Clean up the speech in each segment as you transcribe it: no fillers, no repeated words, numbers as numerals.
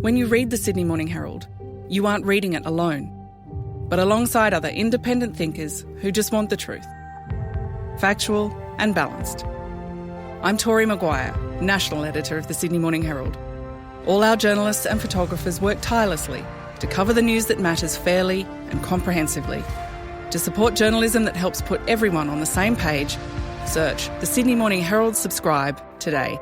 When you read the Sydney Morning Herald, you aren't reading it alone, but alongside other independent thinkers who just want the truth. Factual and balanced. I'm Tori Maguire, National Editor of the Sydney Morning Herald. All our journalists and photographers work tirelessly to cover the news that matters fairly and comprehensively. To support journalism that helps put everyone on the same page, search the Sydney Morning Herald subscribe today.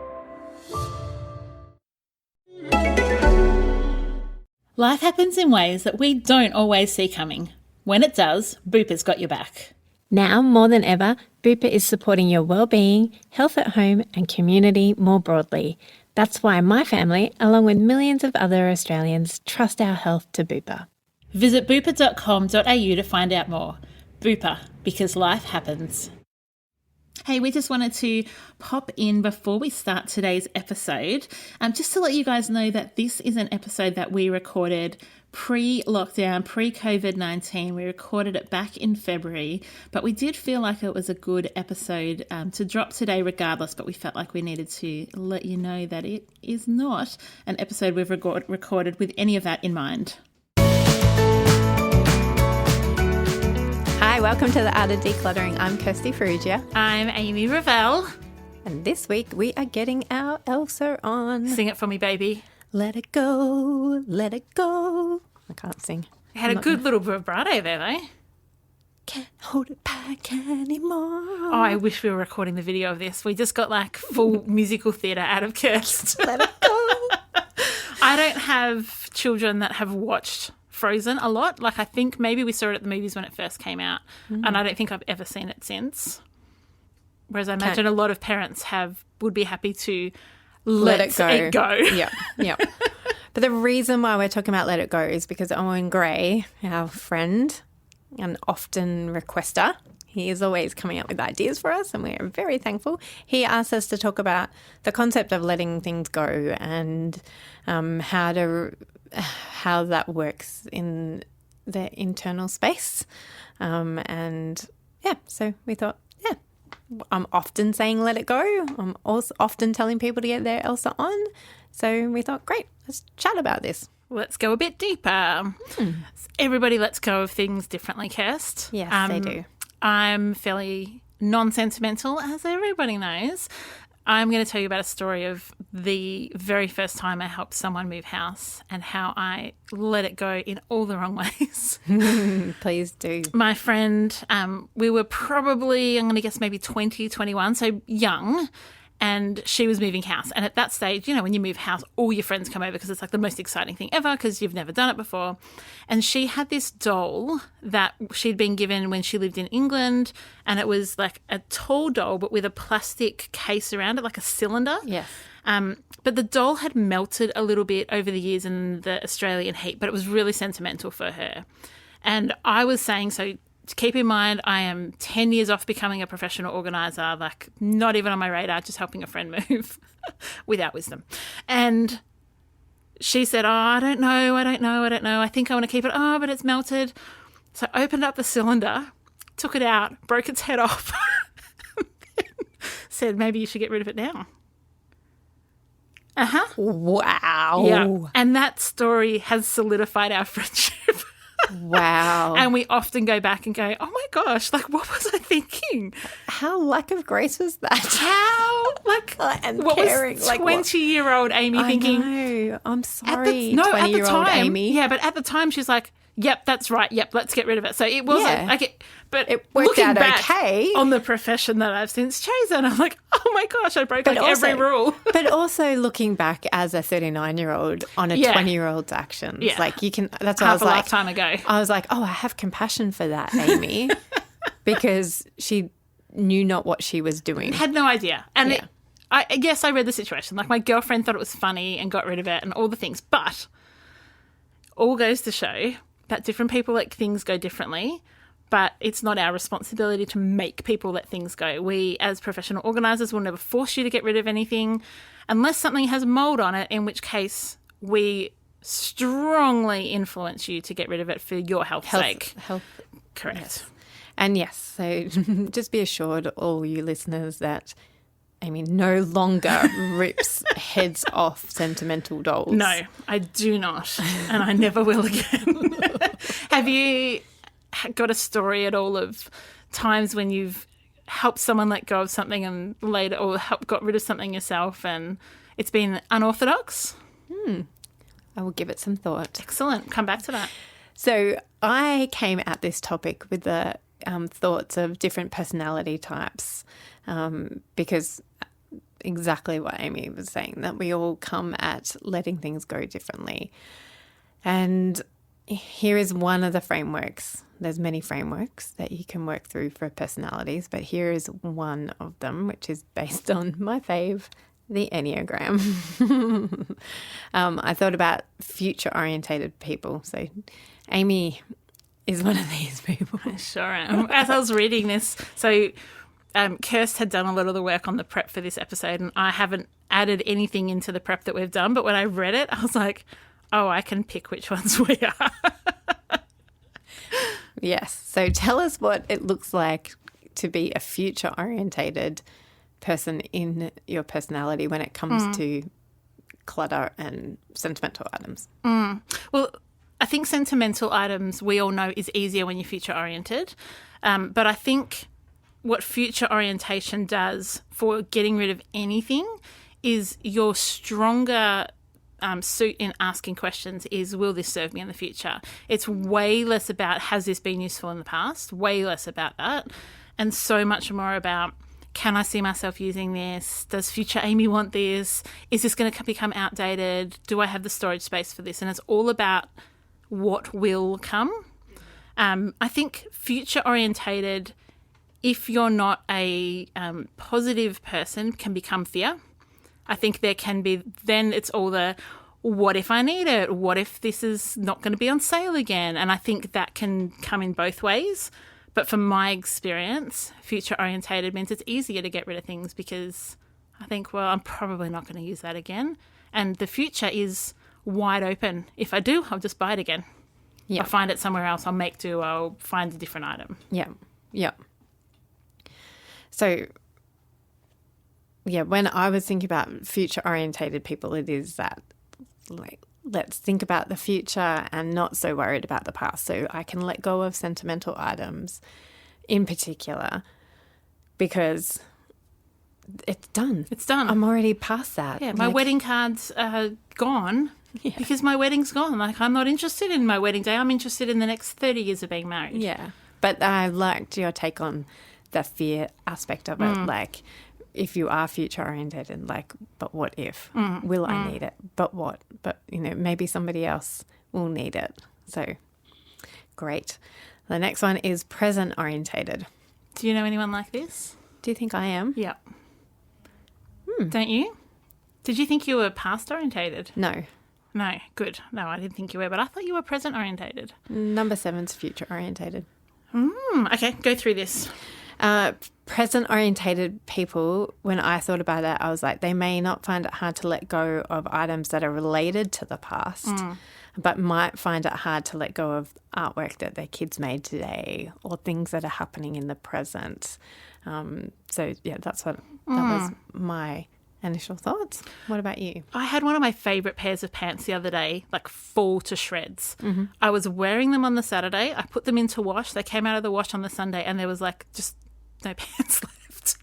Life happens in ways that we don't always see coming. When it does, Bupa's got your back. Now, more than ever, Bupa is supporting your well-being, health at home and community more broadly. That's why my family, along with millions of other Australians, trust our health to Bupa. Visit bupa.com.au to find out more. Bupa, because life happens. Hey, we just wanted to pop in before we start today's episode, just to let you guys know that this is an episode that we recorded pre-lockdown, pre-COVID-19. We recorded it back in February, but we did feel like it was a good episode to drop today regardless, but we felt like we needed to let you know that it is not an episode we've recorded with any of that in mind. Hi, welcome to the Art of Decluttering. I'm Kirsty Ferrugia. I'm Amy Ravel. And this week we are getting our Elsa on. Sing it for me, baby. Let it go, let it go. I can't sing. You had a good little vibrato there, though. Can't hold it back anymore. Oh, I wish we were recording the video of this. We just got like full musical theatre out of Kirst. Let it go. I don't have children that have watched Frozen a lot. Like, I think maybe we saw it at the movies when it first came out, and I don't think I've ever seen it since. Whereas I imagine a lot of parents would be happy to let it go. Yeah. But the reason why we're talking about Let It Go is because Owen Gray, our friend and often requester, he is always coming up with ideas for us and we're very thankful. He asked us to talk about the concept of letting things go and how that works in the internal space. So we thought, I'm often saying let it go. I'm also often telling people to get their Elsa on. So we thought, great, let's chat about this. Let's go a bit deeper. Everybody lets go of things differently, Kirst. Yes, they do. I'm fairly non-sentimental, as everybody knows. I'm going to tell you about a story of the very first time I helped someone move house and how I let it go in all the wrong ways. Please do. My friend, we were probably, I'm going to guess maybe 20, 21, so young, and she was moving house. And at that stage, you know, when you move house, all your friends come over because it's like the most exciting thing ever because you've never done it before. And she had this doll that she'd been given when she lived in England, and it was like a tall doll but with a plastic case around it, like a cylinder. Yes. But the doll had melted a little bit over the years in the Australian heat, but it was really sentimental for her. And I was saying, so keep in mind, I am 10 years off becoming a professional organiser, like not even on my radar, just helping a friend move without wisdom. And she said, I don't know. I think I want to keep it. Oh, but it's melted. So I opened up the cylinder, took it out, broke its head off, said, maybe you should get rid of it now. Wow. Yeah. And that story has solidified our friendship. Wow. And we often go back and go, oh my gosh, like what was I thinking? How lack of grace was that? How? Like, and what caring, was 20-year-old Amy thinking? I know. I'm sorry, at the 20-year-old time, Amy. Yeah, but at the time she's like, yep, that's right. Yep, let's get rid of it. So it wasn't like it, but it worked looking out back okay on the profession that I've since chosen, I'm like, oh my gosh, I broke every rule. But also looking back as a 39-year-old on a 20-year-old's actions, like you can. That's what I was like. Half a lifetime ago. I was like, oh, I have compassion for that, Amy, because she knew not what she was doing. Had no idea, and I guess I read the situation. Like my girlfriend thought it was funny and got rid of it and all the things, but all goes to show that different people let things go differently, but it's not our responsibility to make people let things go. We, as professional organisers, will never force you to get rid of anything unless something has mould on it, in which case we strongly influence you to get rid of it for your health's sake. Correct. Yes. And yes, so just be assured, all you listeners, that Amy no longer rips heads off sentimental dolls. No, I do not, and I never will again. Have you got a story at all of times when you've helped someone let go of something and later, or got rid of something yourself, and it's been unorthodox? I will give it some thought. Excellent. Come back to that. So I came at this topic with the thoughts of different personality types because exactly what Amy was saying, that we all come at letting things go differently. And here is one of the frameworks. There's many frameworks that you can work through for personalities, but here is one of them, which is based on my fave, the Enneagram. I thought about future-orientated people. So Amy is one of these people. I sure am. As I was reading this, so Kirst had done a lot of the work on the prep for this episode, and I haven't added anything into the prep that we've done, but when I read it, I was like, oh, I can pick which ones we are. Yes. So tell us what it looks like to be a future-orientated person in your personality when it comes to clutter and sentimental items. Well, I think sentimental items we all know is easier when you're future-oriented, but I think what future orientation does for getting rid of anything is your stronger suit in asking questions is, will this serve me in the future? It's way less about, has this been useful in the past? Way less about that. And so much more about, can I see myself using this? Does future Amy want this? Is this going to become outdated? Do I have the storage space for this? And it's all about what will come. I think future orientated, if you're not a positive person, can become fear. I think there can be, then it's all the, what if I need it? What if this is not going to be on sale again? And I think that can come in both ways. But from my experience, future orientated means it's easier to get rid of things because I think, well, I'm probably not going to use that again. And the future is wide open. If I do, I'll just buy it again. Yeah. I'll find it somewhere else. I'll make do. I'll find a different item. Yeah. Yeah. So, yeah, when I was thinking about future-orientated people, it is that, like, let's think about the future and not so worried about the past. So I can let go of sentimental items in particular because it's done. It's done. I'm already past that. Yeah, my wedding cards are gone because my wedding's gone. Like, I'm not interested in my wedding day. I'm interested in the next 30 years of being married. Yeah. But I liked your take on the fear aspect of it. Like, if you are future oriented, like, but what if? Will I need it? But what? But, you know, maybe somebody else will need it. So, great. The next one is present orientated. Do you know anyone like this? Do you think I am? Yeah. Don't you? Did you think you were past orientated? No. No, good. No, I didn't think you were, but I thought you were present orientated. Number 7's future orientated. Okay, go through this. Present orientated people, when I thought about it, I was like, they may not find it hard to let go of items that are related to the past, but might find it hard to let go of artwork that their kids made today or things that are happening in the present. So, yeah, that was my initial thoughts. What about you? I had one of my favourite pairs of pants the other day, like fall to shreds. I was wearing them on the Saturday. I put them into wash. They came out of the wash on the Sunday and there was like just no pants left.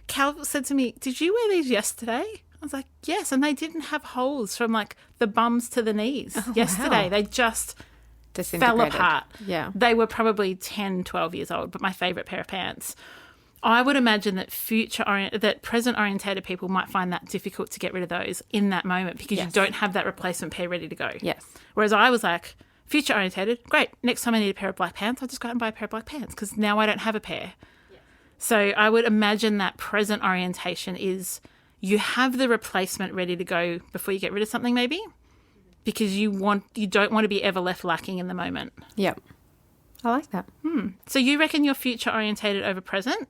Cal said to me, did you wear these yesterday? I was like, yes. And they didn't have holes from like the bums to the knees yesterday. Wow. They just fell apart. Yeah. They were probably 10, 12 years old, but my favourite pair of pants. I would imagine that present orientated people might find that difficult to get rid of those in that moment because you don't have that replacement pair ready to go. Yes. Whereas I was like, future orientated, great. Next time I need a pair of black pants, I'll just go out and buy a pair of black pants because now I don't have a pair. Yes. So I would imagine that present orientation is you have the replacement ready to go before you get rid of something maybe because you don't want to be ever left lacking in the moment. Yep. I like that. So you reckon you're future orientated over present?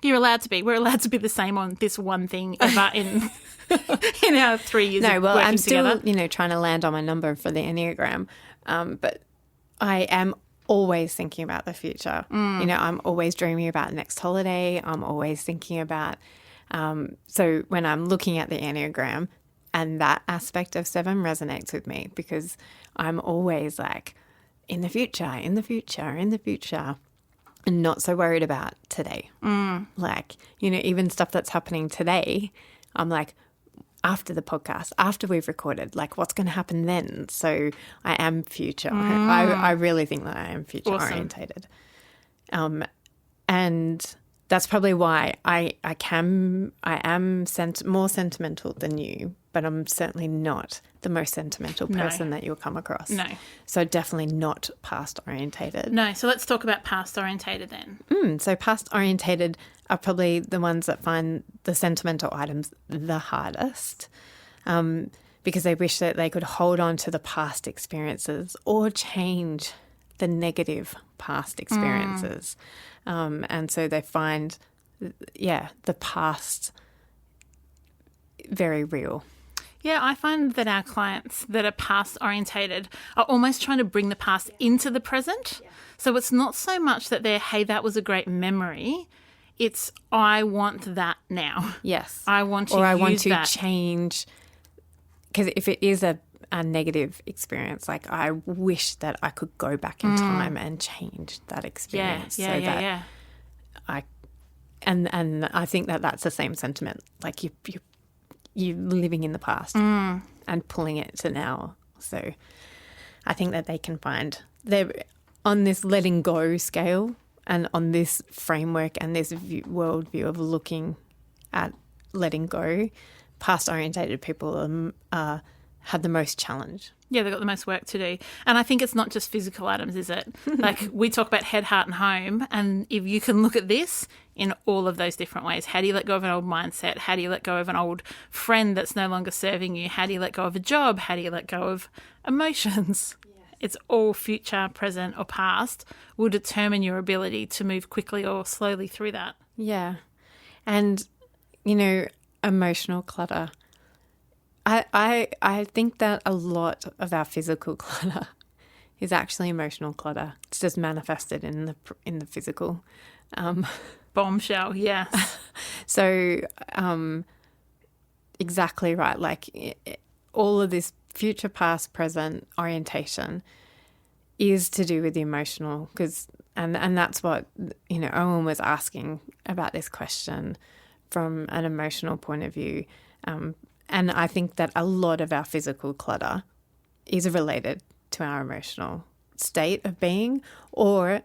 You're allowed to be. We're allowed to be the same on this one thing ever in our 3 years of working I'm still, together. Trying to land on my number for the Enneagram. But I am always thinking about the future. I'm always dreaming about next holiday. I'm always thinking about So when I'm looking at the Enneagram, and that aspect of 7 resonates with me because I'm always like, in the future, in the future, in the future, and not so worried about today. Like, you know, even stuff that's happening today, I'm like, after the podcast, after we've recorded, like what's going to happen then? So I am future. I really think that I am future orientated. And that's probably why I am more sentimental than you, but I'm certainly not the most sentimental person that you'll come across. No. So definitely not past orientated. No. So let's talk about past orientated then. So past orientated are probably the ones that find the sentimental items the hardest, because they wish that they could hold on to the past experiences or change the negative past experiences. And so they find, the past very real. Yeah, I find that our clients that are past orientated are almost trying to bring the past into the present. Yeah. So it's not so much that they're, hey, that was a great memory. It's, I want that now. Yes. I want to Or I use want to that. change. Because if it is a negative experience, like I wish that I could go back in time and change that experience. Yeah. And I think that that's the same sentiment. Like you're living in the past and pulling it to now. So I think that they can find they're on this letting go scale and on this framework and this worldview of looking at letting go. Past orientated people have the most challenge. Yeah, they've got the most work to do. And I think it's not just physical items, is it? Like we talk about head, heart and home. And if you can look at this in all of those different ways, how do you let go of an old mindset? How do you let go of an old friend that's no longer serving you? How do you let go of a job? How do you let go of emotions? Yes. It's all future, present or past will determine your ability to move quickly or slowly through that. Yeah. And, you know, emotional clutter. I think that a lot of our physical clutter is actually emotional clutter. It's just manifested in the physical. Bombshell, yes. So exactly right. Like all of this future, past, present orientation is to do with the emotional and that's what, you know, Owen was asking about this question from an emotional point of view. And I think that a lot of our physical clutter is related to our emotional state of being, or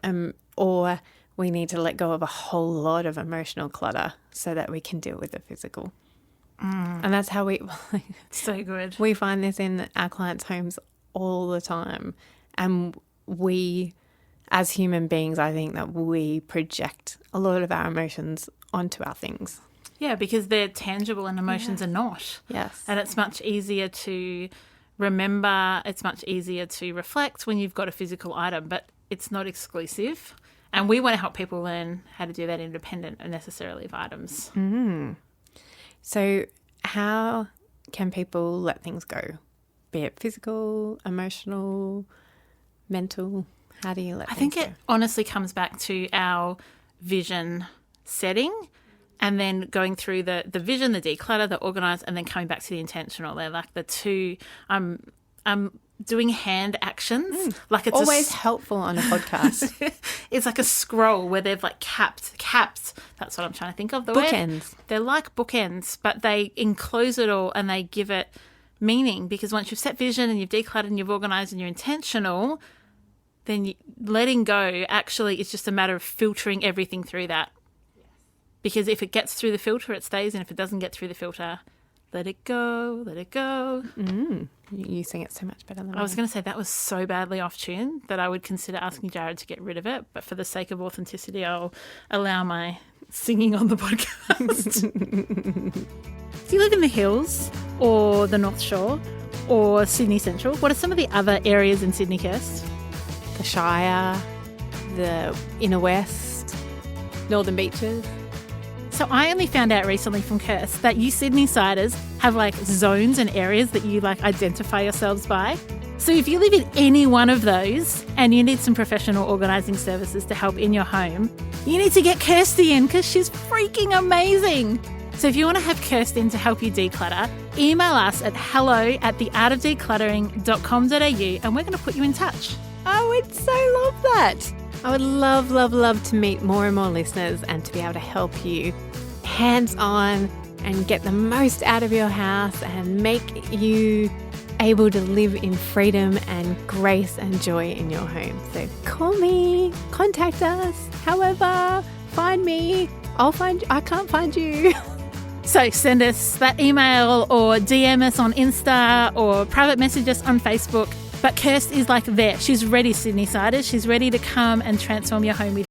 we need to let go of a whole lot of emotional clutter so that we can deal with the physical. And that's how so good. We find this in our clients' homes all the time. And we, as human beings, I think that we project a lot of our emotions onto our things. Yeah, because they're tangible and emotions are not. Yes. And it's much easier to remember, it's much easier to reflect when you've got a physical item, but it's not exclusive. And we want to help people learn how to do that independent and necessarily of items. So how can people let things go? Be it physical, emotional, mental? How do you let things go? I think it honestly comes back to our vision setting. And then going through the vision, the declutter, the organise, and then coming back to the intentional. They're like the two. I'm doing hand actions. Like it's always helpful on a podcast. It's like a scroll where they've like capped. That's what I'm trying to think of. Bookends. They're like bookends, but they enclose it all and they give it meaning. Because once you've set vision and you've decluttered and you've organised and you're intentional, then letting go actually is just a matter of filtering everything through that. Because if it gets through the filter, it stays. And if it doesn't get through the filter, let it go, let it go. You sing it so much better than I was going to say that was so badly off tune that I would consider asking Jared to get rid of it. But for the sake of authenticity, I'll allow my singing on the podcast. Do you live in the hills or the North Shore or Sydney Central? What are some of the other areas in Sydney, Kirst? The Shire, the Inner West, Northern Beaches. So I only found out recently from Kirst that you Sydney-siders have like zones and areas that you like identify yourselves by. So if you live in any one of those and you need some professional organising services to help in your home, you need to get Kirsty in because she's freaking amazing. So if you want to have Kirsten to help you declutter, email us at hello@theartofdecluttering.com.au and we're going to put you in touch. I would so love that. I would love, love, love to meet more and more listeners and to be able to help you hands-on and get the most out of your house and make you able to live in freedom and grace and joy in your home. So call me, contact us, however, find me. I can't find you. So send us that email or DM us on Insta or private message us on Facebook. But Kirst is like there. She's ready, Sydney-siders. She's ready to come and transform your home with you.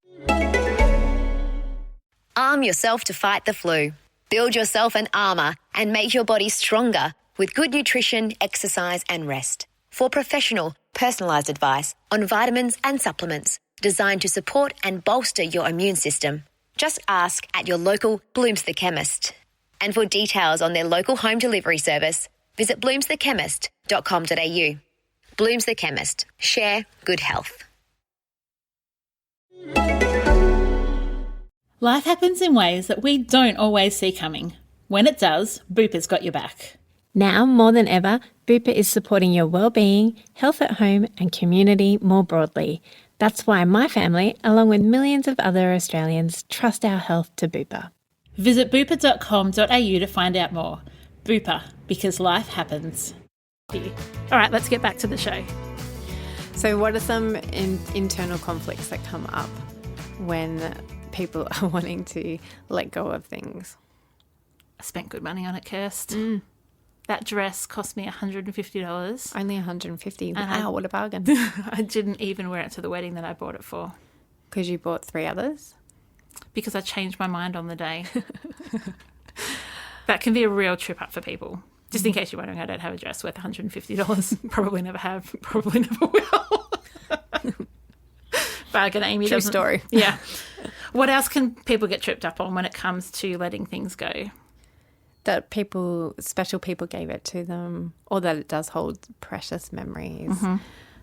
Arm yourself to fight the flu. Build yourself an armour and make your body stronger with good nutrition, exercise and rest. For professional, personalised advice on vitamins and supplements designed to support and bolster your immune system, just ask at your local Blooms the Chemist. And for details on their local home delivery service, visit bloomsthechemist.com.au. Blooms the Chemist. Share good health. Life happens in ways that we don't always see coming. When it does, Bupa's got your back. Now, more than ever, Bupa is supporting your well-being, health at home and community more broadly. That's why my family, along with millions of other Australians, trust our health to Bupa. Visit bupa.com.au to find out more. Bupa, because life happens. All right, let's get back to the show. So what are some internal conflicts that come up when people are wanting to let go of things? I spent good money on it, Kirst. That dress cost me $150. Only $150. Wow, what a bargain. I didn't even wear it to the wedding that I bought it for. Because you bought 3 others? Because I changed my mind on the day. That can be a real trip up for people. Just in case you're wondering, I don't have a dress worth $150. Probably never have. Probably never will. Bargain Amy True doesn't. story. Yeah. What else can people get tripped up on when it comes to letting things go? That special people gave it to them, or that it does hold precious memories.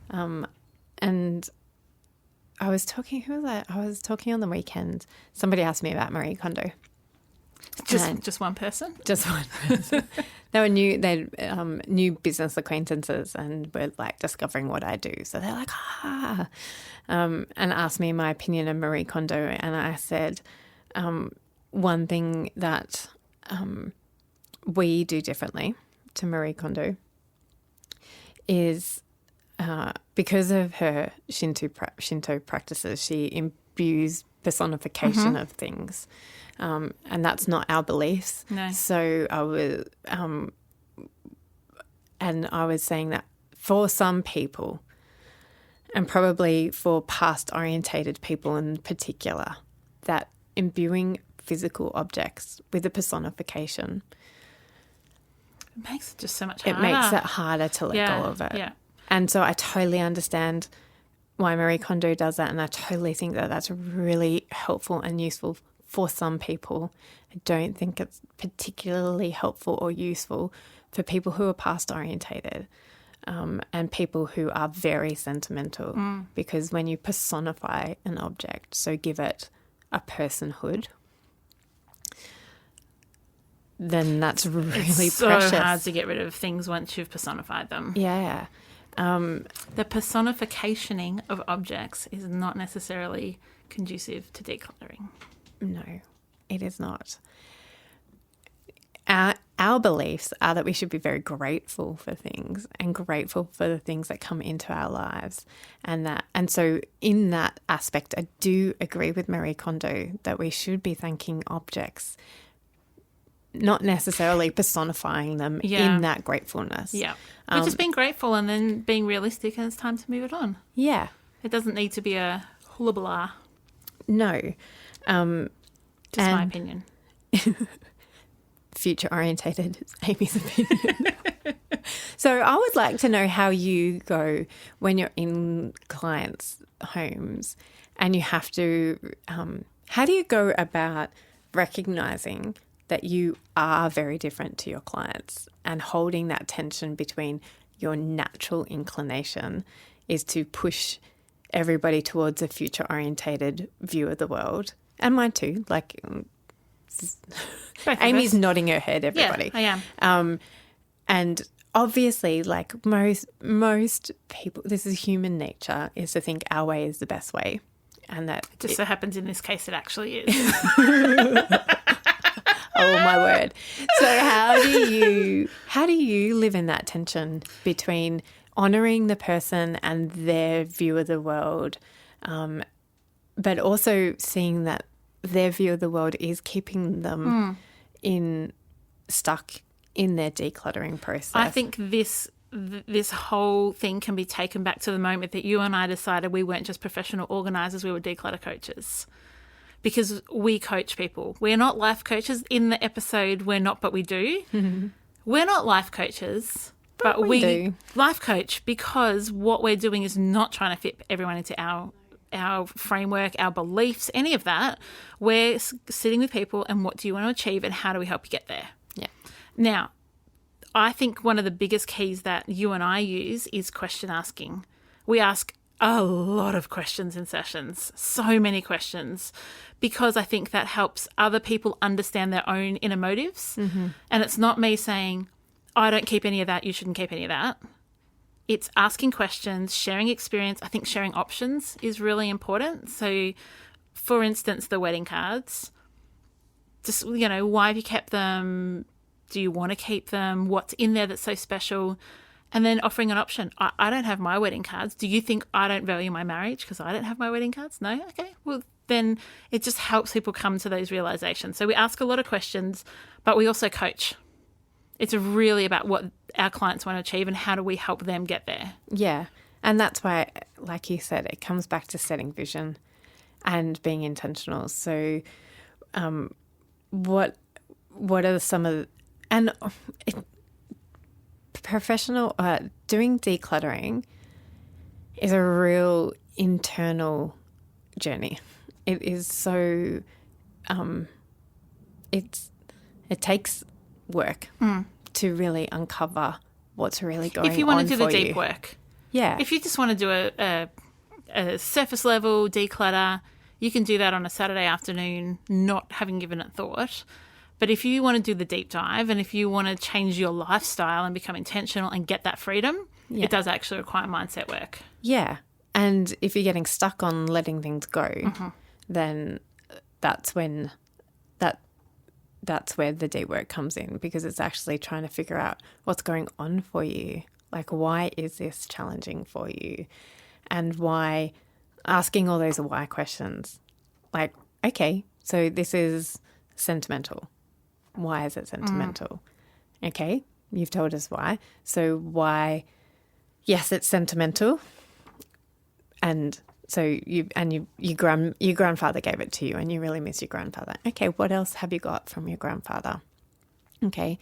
And I was talking, who was that? I was talking on the weekend. Somebody asked me about Marie Kondo. Just one person? Just one person. They were new business acquaintances and were like discovering what I do. So they're like, and asked me my opinion of Marie Kondo. And I said, one thing that we do differently to Marie Kondo is because of her Shinto practices, she imbues personification of things. And that's not our beliefs. No. So I was saying that for some people, and probably for past-orientated people in particular, that imbuing physical objects with a personification, it makes it just so much harder. It makes it harder to let go of it. Yeah. And so I totally understand why Marie Kondo does that, and I totally think that that's really helpful and useful for some people. I don't think it's particularly helpful or useful for people who are past orientated and people who are very sentimental, because when you personify an object, so give it a personhood, then that's really so precious. hard to get rid of things once you've personified them. Yeah. The personificationing of objects is not necessarily conducive to decluttering. No, it is not. Our beliefs are that we should be very grateful for things and grateful for the things that come into our lives. And so in that aspect, I do agree with Marie Kondo that we should be thanking objects, not necessarily personifying them in that gratefulness. Yeah. But just being grateful and then being realistic, and it's time to move it on. Yeah. It doesn't need to be a hula blah. No. Just my opinion. Future orientated is Amy's opinion. So I would like to know how you go when you're in clients' homes and you have to, how do you go about recognizing that you are very different to your clients and holding that tension between your natural inclination is to push everybody towards a future orientated view of the world, and mine too, like Both of Amy's us. nodding her head, everybody. Yeah, I am. And obviously, like most people, this is human nature, is to think our way is the best way. And that Just so happens in this case it actually is. oh my word. So how do you live in that tension between honouring the person and their view of the world, but also seeing that their view of the world is keeping them stuck in their decluttering process? I think this whole thing can be taken back to the moment that you and I decided we weren't just professional organisers, we were declutter coaches. Because we coach people. We're not life coaches. In the episode, we're not, but we do. Mm-hmm. We're not life coaches, but we do. Life coach, because what we're doing is not trying to fit everyone into our framework, our beliefs, any of that. We're sitting with people and what do you want to achieve and how do we help you get there? Yeah. Now, I think one of the biggest keys that you and I use is question asking. We ask a lot of questions in sessions, so many questions, because I think that helps other people understand their own inner motives. Mm-hmm. And it's not me saying, I don't keep any of that, you shouldn't keep any of that. It's asking questions, sharing experience. I think sharing options is really important. So, for instance, the wedding cards, just, why have you kept them? Do you want to keep them? What's in there that's so special? And then offering an option. I don't have my wedding cards. Do you think I don't value my marriage because I don't have my wedding cards? No? Okay. Well, then it just helps people come to those realizations. So we ask a lot of questions, but we also coach. It's really about what our clients want to achieve and how do we help them get there. Yeah. And that's why, like you said, it comes back to setting vision and being intentional. So what are some of – and professional doing decluttering is a real internal journey. It is so it takes work to really uncover what's really going on. If you want to do the deep work. Yeah. If you just want to do a surface level declutter, you can do that on a Saturday afternoon, not having given it thought. But if you want to do the deep dive and if you want to change your lifestyle and become intentional and get that freedom, it does actually require mindset work. Yeah. And if you're getting stuck on letting things go, then that's when that's where the deep work comes in, because it's actually trying to figure out what's going on for you. Like, why is this challenging for you? And why, asking all those why questions. Like, okay, so this is sentimental. Why is it sentimental? Okay, you've told us why. So why, yes, it's sentimental. And so your grandfather gave it to you and you really miss your grandfather. Okay, what else have you got from your grandfather? Okay,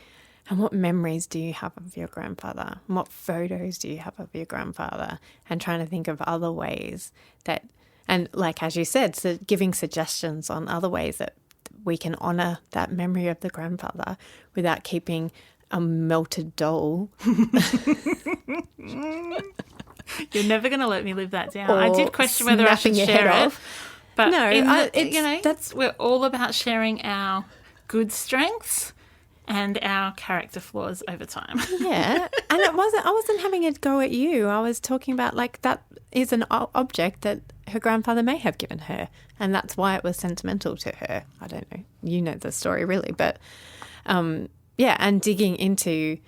and what memories do you have of your grandfather? And what photos do you have of your grandfather? And trying to think of other ways that, and like as you said, so giving suggestions on other ways that we can honour that memory of the grandfather without keeping a melted doll. You're never going to let me live that down. I did question whether I should share it. But no, we're all about sharing our good strengths and our character flaws over time. Yeah. And I wasn't having a go at you. I was talking about, like, that is an object that her grandfather may have given her, and that's why it was sentimental to her. I don't know. You know the story really, but yeah, and digging into,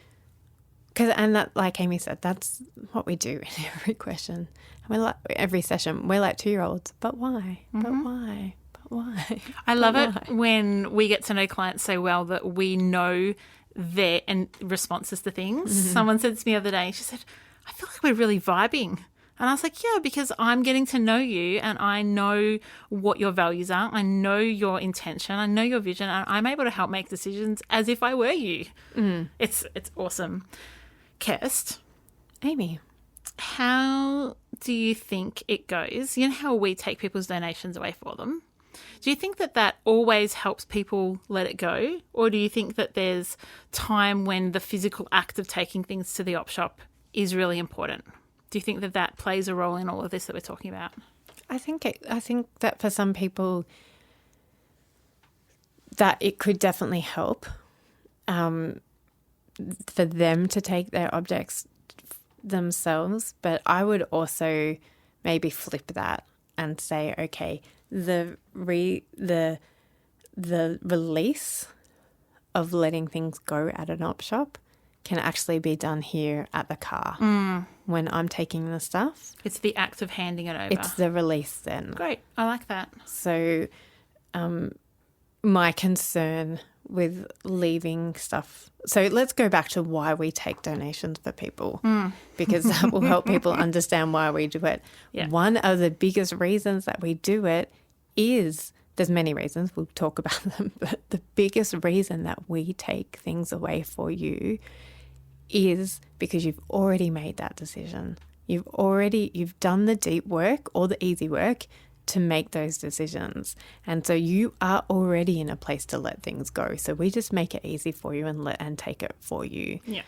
and that, like Amy said, that's what we do in every question. And we're like, every session, we're like 2-year-olds, but why? But why? But why? I love it when we get to know clients so well that we know their responses to things. Someone said to me the other day, she said, I feel like we're really vibing. And I was like, yeah, because I'm getting to know you and I know what your values are. I know your intention. I know your vision. And I'm able to help make decisions as if I were you. It's awesome. Kirst. Amy. How do you think it goes? You know how we take people's donations away for them? Do you think that always helps people let it go? Or do you think that there's time when the physical act of taking things to the op shop is really important? Do you think that plays a role in all of this that we're talking about? I think that for some people, that it could definitely help for them to take their objects themselves. But I would also maybe flip that and say, okay, the release of letting things go at an op shop can actually be done here at the car when I'm taking the stuff. It's the act of handing it over. It's the release then. Great. I like that. So my concern with leaving stuff. So let's go back to why we take donations for people because that will help people understand why we do it. Yeah. One of the biggest reasons that we do it is, there's many reasons, we'll talk about them, but the biggest reason that we take things away for you is because you've already made that decision. You've done the deep work or the easy work to make those decisions. And so you are already in a place to let things go. So we just make it easy for you and take it for you. Yeah.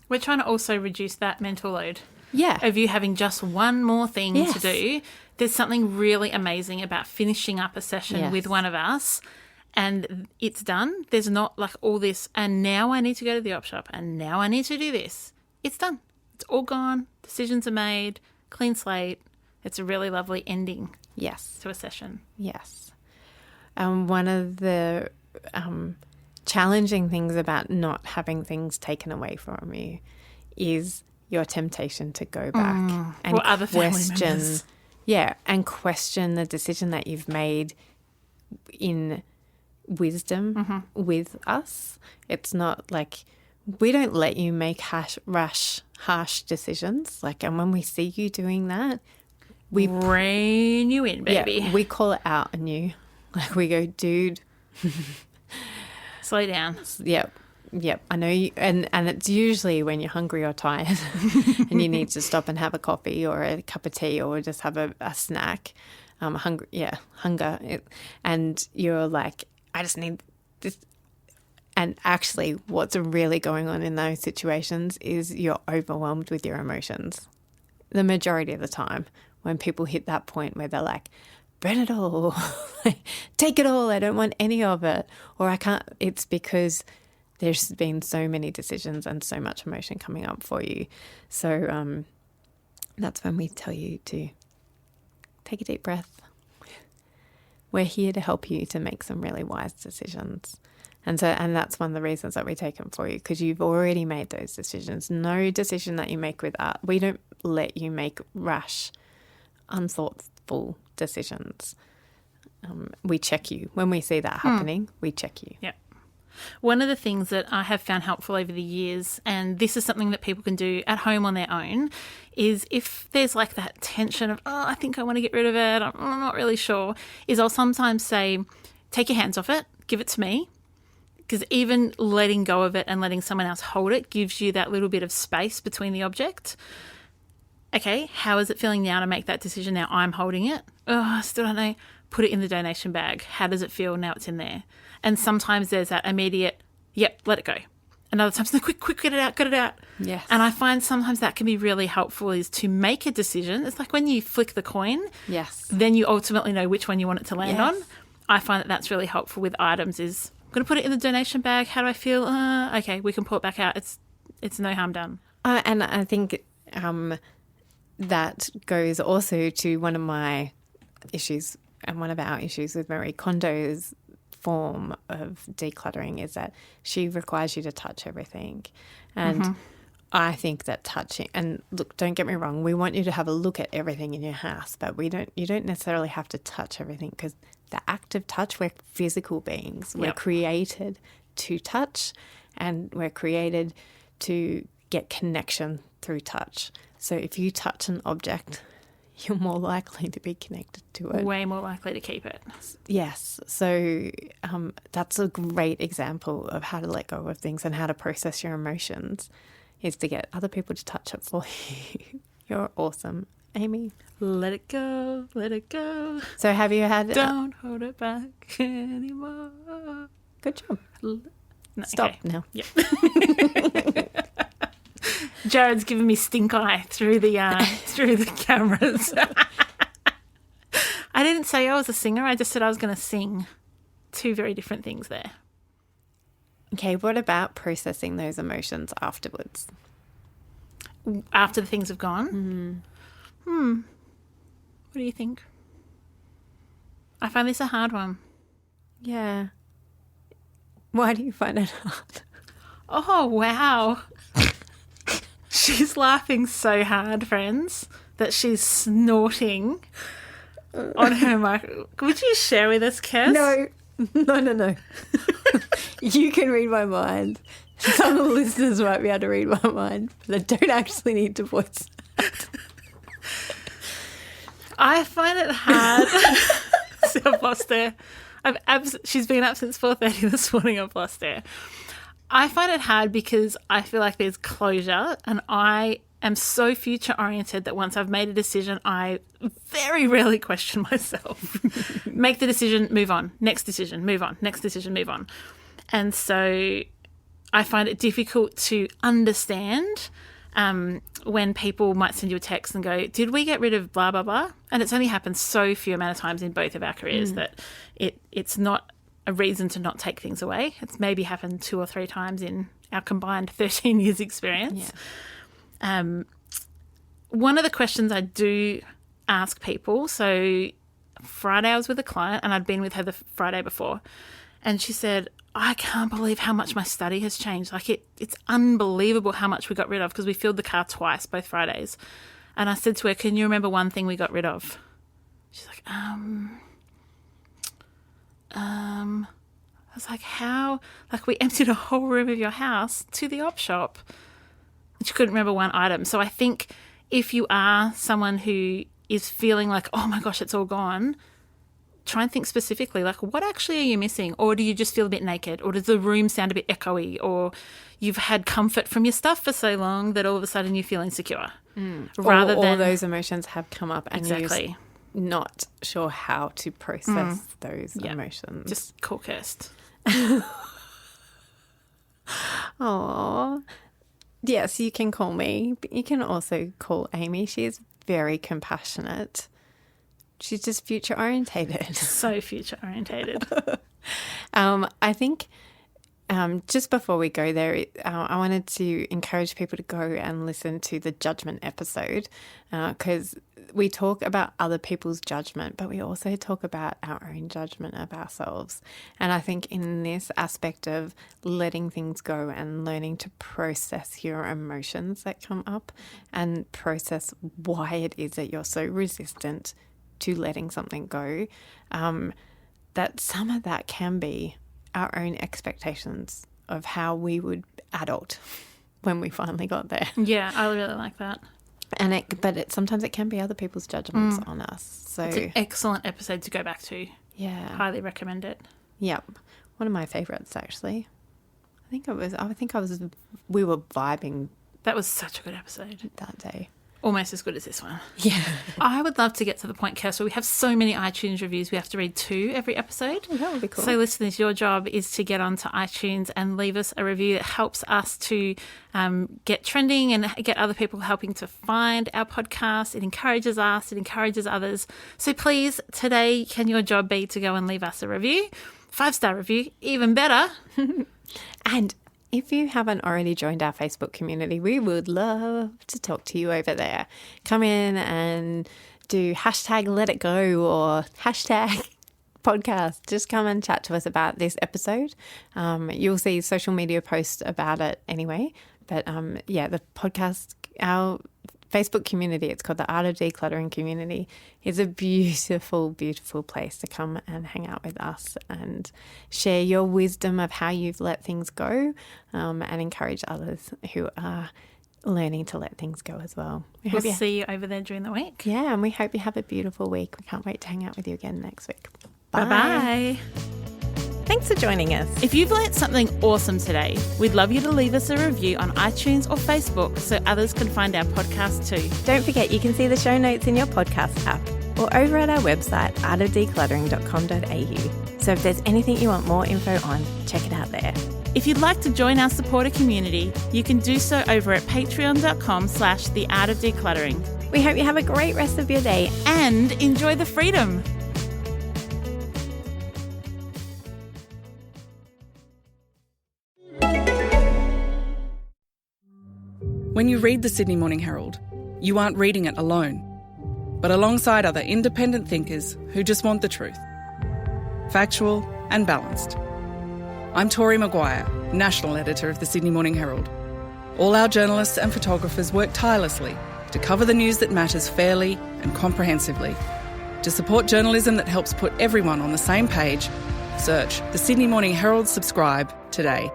We're trying to also reduce that mental load. Yeah. Of you having just one more thing Yes. to do. There's something really amazing about finishing up a session Yes. with one of us and it's done. There's not like all this, and now I need to go to the op shop and now I need to do this. It's done. It's all gone. Decisions are made. Clean slate. It's a really lovely ending Yes. to a session. Yes. One of the challenging things about not having things taken away from you is your temptation to go back and Or other family question, members. and question the decision that you've made in wisdom with us. It's not like we don't let you make harsh decisions. Like, and when we see you doing that, we rein you in, baby. Yeah, we call it out on you. Like we go, dude, Slow down. Yep, I know you, and it's usually when you're hungry or tired and you need to stop and have a coffee or a cup of tea or just have a snack. Hunger. And you're like, I just need this. And actually what's really going on in those situations is you're overwhelmed with your emotions. The majority of the time when people hit that point where they're like, burn it all, take it all, I don't want any of it, or I can't, it's because there's been so many decisions and so much emotion coming up for you. So that's when we tell you to take a deep breath. We're here to help you to make some really wise decisions. And that's one of the reasons that we take them for you, because you've already made those decisions. No decision that you make with art, we don't let you make rash, unthoughtful decisions. We check you. When we see that happening, we check you. Yeah. One of the things that I have found helpful over the years, and this is something that people can do at home on their own, is if there's like that tension of, I think I want to get rid of it, I'm not really sure, is I'll sometimes say, take your hands off it, give it to me. Because even letting go of it and letting someone else hold it gives you that little bit of space between the object. Okay, how is it feeling now to make that decision? Now I'm holding it. I still don't know. Put it in the donation bag. How does it feel now it's in there? And sometimes there's that immediate, yep, let it go. And other times, no, quick, get it out. Yes. And I find sometimes that can be really helpful, is to make a decision. It's like when you flick the coin. Yes. Then you ultimately know which one you want it to land Yes. on. I find that that's really helpful with items is, I'm going to put it in the donation bag. How do I feel? Okay, we can pull it back out. It's no harm done. And I think that goes also to one of my issues and one of our issues with Marie Kondo's form of decluttering is that she requires you to touch everything. And I think that touching, and look, don't get me wrong, we want you to have a look at everything in your house, but you don't necessarily have to touch everything, because the act of touch, we're physical beings. We're created to touch, and we're created to get connection through touch. So if you touch an object, you're more likely to be connected to it. Way more likely to keep it. Yes. So that's a great example of how to let go of things and how to process your emotions, is to get other people to touch it for you. You're awesome, Amy. Let it go, let it go. So have you had... Don't hold it back anymore. Good job. No, Stop okay. now. Yep. Jared's giving me stink eye through the cameras. I didn't say I was a singer. I just said I was going to sing two very different things there. Okay, what about processing those emotions afterwards? After the things have gone? What do you think? I find this a hard one. Yeah. Why do you find it hard? Oh, wow. She's laughing so hard, friends, that she's snorting on her mic. Would you share with us, Kes? No. You can read my mind. Some of the listeners might be able to read my mind, but I don't actually need to voice it. I find it hard. So I've lost her. She's been up since 4:30 this morning. I've lost her. I find it hard because I feel like there's closure, and I am so future-oriented that once I've made a decision, I very rarely question myself. Make the decision, move on. Next decision, move on. Next decision, move on. And so I find it difficult to understand when people might send you a text and go, did we get rid of blah, blah, blah? And it's only happened so few amount of times in both of our careers that it's not a reason to not take things away. It's maybe happened 2 or 3 times in our combined 13 years experience. Yeah. One of the questions I do ask people, so Friday I was with a client and I'd been with her the Friday before, and she said, I can't believe how much my study has changed. Like it's unbelievable how much we got rid of because we filled the car twice, both Fridays. And I said to her, can you remember one thing we got rid of? She's like, I was like, how? Like, we emptied a whole room of your house to the op shop. And she couldn't remember one item. So I think if you are someone who is feeling like, oh my gosh, it's all gone, try and think specifically, like, what actually are you missing? Or do you just feel a bit naked? Or does the room sound a bit echoey? Or you've had comfort from your stuff for so long that all of a sudden you feel insecure. Rather than all those emotions have come up and exactly. you're not sure how to process those emotions. Just call Kirst. Oh, yes, you can call me. But you can also call Amy. She is very compassionate. She's just future orientated. So future orientated. I think just before we go there, I wanted to encourage people to go and listen to the Judgement episode because we talk about other people's judgment, but we also talk about our own judgment of ourselves. And I think in this aspect of letting things go and learning to process your emotions that come up and process why it is that you're so resistant to letting something go, that some of that can be our own expectations of how we would adult when we finally got there. Yeah, I really like that. But sometimes it can be other people's judgments on us. So it's an excellent episode to go back to. Yeah, highly recommend it. Yep, one of my favourites actually. We were vibing. That was such a good episode that day. Almost as good as this one. Yeah. I would love to get to the point, Kirst, where we have so many iTunes reviews we have to read 2 every episode. Oh, that would be cool. So listeners, your job is to get onto iTunes and leave us a review that helps us to get trending and get other people helping to find our podcast. It encourages us. It encourages others. So please, today, can your job be to go and leave us a review? 5-star review, even better. And if you haven't already joined our Facebook community, we would love to talk to you over there. Come in and do #LetItGo or #podcast. Just come and chat to us about this episode. You'll see social media posts about it anyway. But the podcast, our Facebook community, it's called the Art of Decluttering Community, is a beautiful, beautiful place to come and hang out with us and share your wisdom of how you've let things go and encourage others who are learning to let things go as well. We'll see you over there during the week. Yeah, and we hope you have a beautiful week. We can't wait to hang out with you again next week. Bye. Bye-bye. Thanks for joining us. If you've learnt something awesome today, we'd love you to leave us a review on iTunes or Facebook so others can find our podcast too. Don't forget you can see the show notes in your podcast app or over at our website artofdecluttering.com.au. So if there's anything you want more info on, check it out there. If you'd like to join our supporter community, you can do so over at patreon.com/theartofdecluttering. We hope you have a great rest of your day and enjoy the freedom. When you read the Sydney Morning Herald, you aren't reading it alone, but alongside other independent thinkers who just want the truth. Factual and balanced. I'm Tori Maguire, National Editor of the Sydney Morning Herald. All our journalists and photographers work tirelessly to cover the news that matters fairly and comprehensively. To support journalism that helps put everyone on the same page, search the Sydney Morning Herald subscribe today.